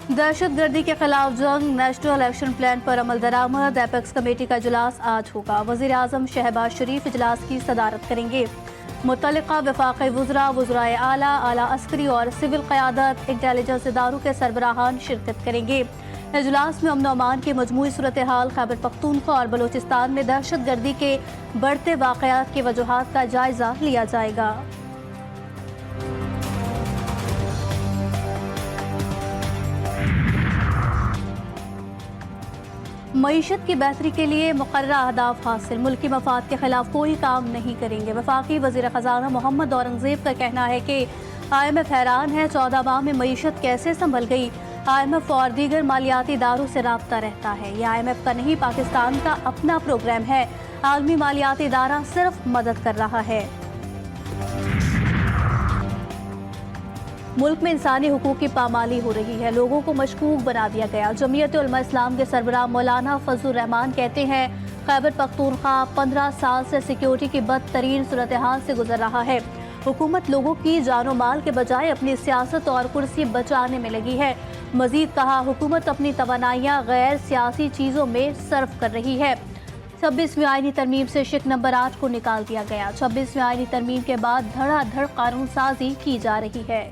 दहशतगर्दी के खिलाफ जंग, नेशनल एक्शन प्लान पर अमल दरामद। एपेक्स कमेटी का इजलास आज होगा। वजीर आजम शहबाज शरीफ इजलास की सदारत करेंगे। मुतल्लिका वफाकी वज़रा, वज़राए आला, आला अस्करी और सिविल क़यादत, इंटेलिजेंस इदारों के सरबराहान शिरकत करेंगे। इजलास में अमन अमान की मजमूई सूरत हाल, खैबर पख्तूनख्वा और बलूचिस्तान में दहशत गर्दी के बढ़ते वाक़यात की वजूहात का जायजा लिया जाएगा। मईशत की बेहतरी के लिए मुकर्ररा अहदाफ हासिल, मुल्की मफाद के खिलाफ कोई काम नहीं करेंगे। वफाकी वज़ीर ख़जाना मोहम्मद औरंगज़ेब का कहना है कि IMF हैरान है 14 माह में मईशत कैसे संभल गई। IMF और दीगर मालियाती इदारों से राब्ता रहता है। यह IMF का नहीं, पाकिस्तान का अपना प्रोग्राम है। आलमी मालियाती इदारा सिर्फ मदद कर रहा है। मुल्क में इंसानी हुकूक की पामाली हो रही है, लोगों को मशकूक बना दिया गया। जमीयत उलमा इस्लाम के सरबराह मौलाना फजलुर रहमान कहते हैं खैबर पख्तूनख्वा 15 साल से सिक्योरिटी की बदतरीन सूरत हाल से गुजर रहा है। हुकूमत लोगों की जानो माल के बजाय अपनी सियासत और कुर्सी बचाने में लगी है। मजीद कहा, हुकूमत अपनी तवानाइयाँ गैर सियासी चीज़ों में सर्फ कर रही है। 26वीं आईनी तरमीम से शिक नंबर 8 को निकाल दिया गया। 26वीं आईनी तरमीम के बाद धड़ाधड़ कानून साजी की जा रही है।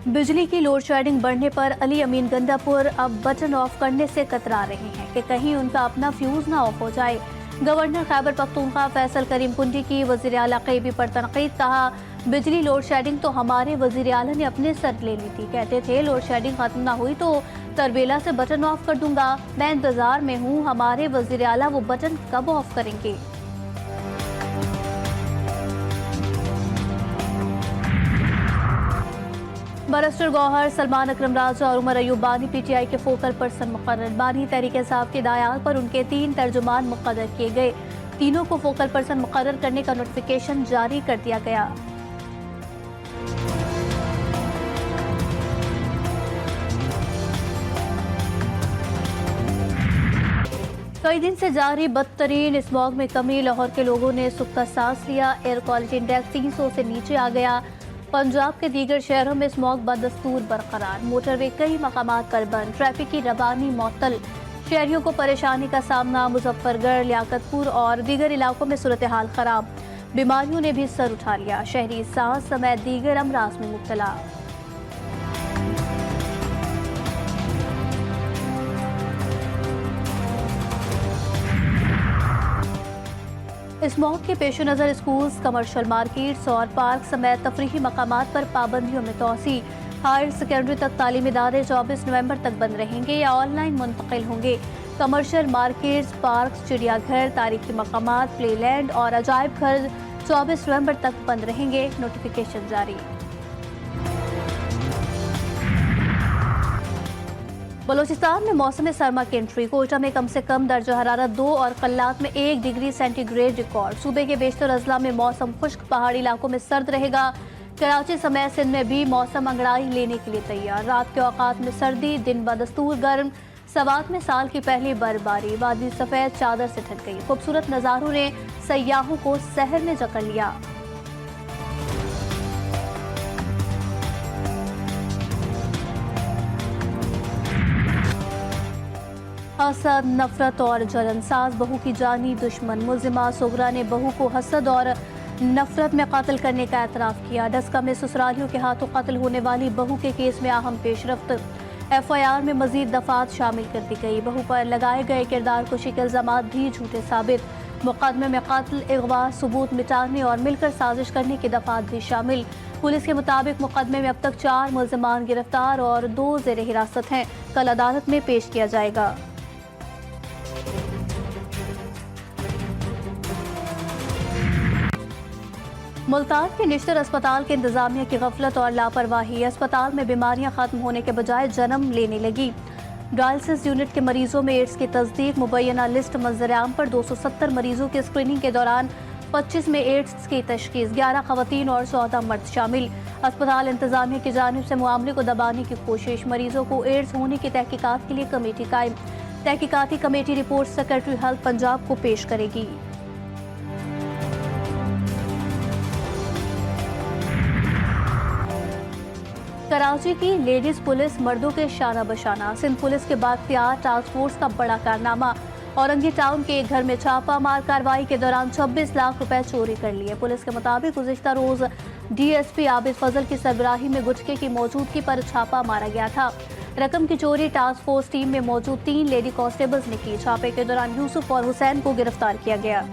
बिजली की लोड शेडिंग बढ़ने पर अली अमीन गंडापुर अब बटन ऑफ करने से कतरा रहे हैं कि कहीं उनका अपना फ्यूज ना ऑफ हो जाए। गवर्नर खैबर पख्तूनख्वा फैसल करीम कुंडी की वज़ीर आला क़ैबी पर तनक़ीद। कहा, बिजली लोड शेडिंग तो हमारे वज़ीर आला ने अपने सर ले ली थी। कहते थे लोड शेडिंग खत्म ना हुई तो तरबेला से बटन ऑफ कर दूंगा। मैं इंतजार में हूँ, हमारे वज़ीर आला वो बटन कब ऑफ करेंगे। बैरिस्टर गौहर, सलमान अकरम राजा और उमर अयूब बानी PTI के फोकल पर्सन मुकर्रर। बानी तहरीक इंसाफ की हिदायत पर उनके 3 तर्जुमान मुक़र्रर किए गए। तीनों को फोकल पर्सन मुकर्रर करने का नोटिफिकेशन जारी कर दिया गया। कई दिन से जारी बदतरीन स्मॉग में कमी, लाहौर के लोगों ने सुख्ता सांस लिया। एयर क्वालिटी इंडेक्स 300 से नीचे आ गया। पंजाब के दीगर शहरों में स्मॉग बदस्तूर बरकरार। मोटरवे कई मकामात पर बंद, ट्रैफिक की रवानी मअतल। शहरियों को परेशानी का सामना। मुजफ्फरगढ़, लियाकतपुर और दीगर इलाकों में सूरत हाल खराब। बीमारियों ने भी सर उठा लिया। शहरी सांस समेत दीगर अमराज में मुब्तला। स्मॉग के पेश नज़र स्कूल्स, कमर्शियल मार्केट्स और पार्क समेत तफरीही मकामात पर पाबंदियों में तोसी। हायर सेकेंडरी तक तालीमी इदारे 24 नवंबर तक बंद रहेंगे या ऑनलाइन मुंतकिल होंगे। कमर्शियल मार्केट्स, पार्क, चिड़ियाघर, तारीखी मकामात, प्लेलैंड और अजायब घर 24 नवंबर तक बंद रहेंगे। नोटिफिकेशन जारी। बलूचिस्तान में मौसम सरमा की एंट्री। कोयटा में कम से कम दर्जा हरारत 2 और कल्लात में 1 डिग्री सेंटीग्रेड रिकॉर्ड। सूबे के बेशतर अजला में मौसम खुश्क, पहाड़ी इलाकों में सर्द रहेगा। कराची समेत सिंध में भी मौसम अंगड़ाई लेने के लिए तैयार। रात के औकात में सर्दी, दिन बदस्तूर गर्म। सवात में साल की पहली बर्फबारी, वादी सफेद चादर से ढक गई। खूबसूरत नज़ारों ने सयाहों को शहर में जकड़ लिया। हसद, नफरत और जलन। सास बहू की जानी दुश्मन। मुल्जिमा सोगरा ने बहू को हसद और नफरत में कत्ल करने का एतराफ़ किया। डस्का में ससुरालियों के हाथों कत्ल होने वाली बहू के केस में अहम पेशरफ्त। FIR में मजीद दफात शामिल कर दी गई। बहू पर लगाए गए किरदार कुशी के इल्जामात भी झूठे साबित। मुकदमे में कत्ल, अगवा, सबूत मिटाने और मिलकर साजिश करने की दफात भी शामिल। पुलिस के मुताबिक मुकदमे में अब तक 4 मुल्जिमान गिरफ्तार और 2 ज़ेर हिरासत हैं। कल अदालत में पेश किया जाएगा। मुल्तान के निश्तर अस्पताल के इंतजामिया की गफलत और लापरवाही। अस्पताल में बीमारियां खत्म होने के बजाय जन्म लेने लगी। डायलिसिस यूनिट के मरीजों में एड्स की तस्दीक। मुबैना लिस्ट मंजर-ए-आम पर 270 मरीजों की स्क्रीनिंग के दौरान 25 में एड्स की तशखीस, 11 खवातीन और 14 मर्द शामिल। अस्पताल इंतजामिया की जानिब से मामले को दबाने की कोशिश। मरीजों को एड्स होने की तहकीकात के लिए कमेटी कायम। तहकीकाती committee report secretary health Punjab को पेश करेगी। कराची की लेडीज पुलिस मर्दों के शाना बशाना। सिंध पुलिस के बाख्तियार टास्क फोर्स का बड़ा कारनामा। औरंगी टाउन के एक घर में छापा मार कार्रवाई के दौरान 26 लाख रुपए चोरी कर लिए। पुलिस के मुताबिक गुज़िश्ता रोज डीएसपी आबिद फजल की सरबराही में गुटखे की मौजूदगी पर छापा मारा गया था। रकम की चोरी टास्क फोर्स टीम में मौजूद 3 लेडी कांस्टेबल्स ने की। छापे के दौरान यूसुफ और हुसैन को गिरफ्तार किया गया।